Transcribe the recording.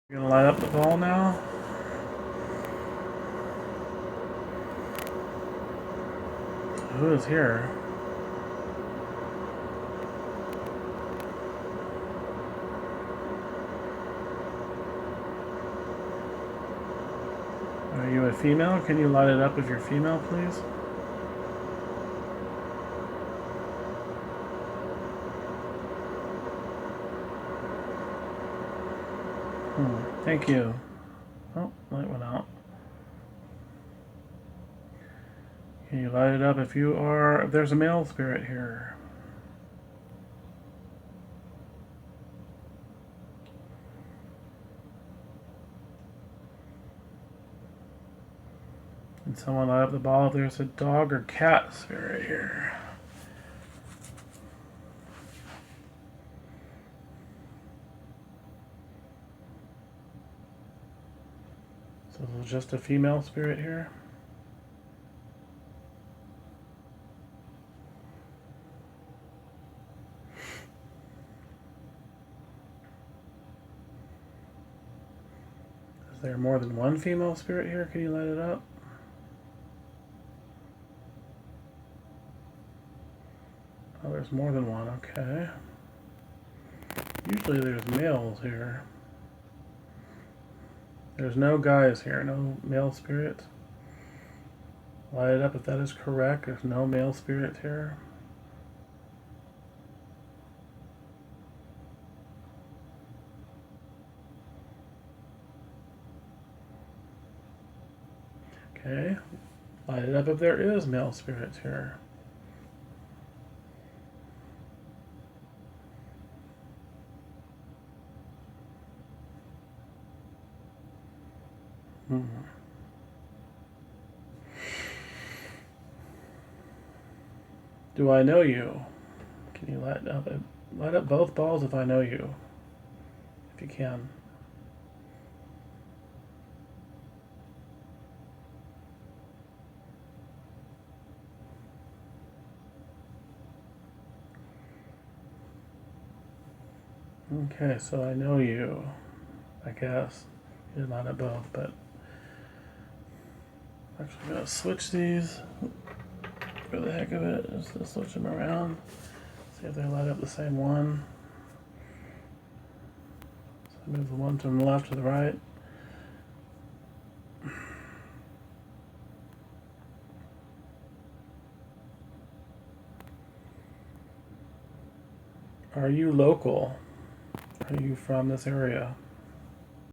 You're gonna light up the ball now? Who is here? Are you a female? Can you light it up if you're female, please? Thank you. Oh, light went out. Can you light it up if you are... If there's a male spirit here. Can someone light up the ball if there's a dog or cat spirit here? So there's just a female spirit here? Is there more than one female spirit here? Can you light it up? Oh, there's more than one. Okay. Usually there's males here. There's no guys here, no male spirit. Light it up if that is correct. There's no male spirit here. Okay. Light it up if there is male spirits here. Do I know you? Can you light up both balls if I know you? If you can. Okay, so I know you. I guess. You did light up both, but I'm actually gonna switch these for the heck of it. Just to switch them around. See if they light up the same one. So I move the one from the left to the right. Are you local? Are you from this area?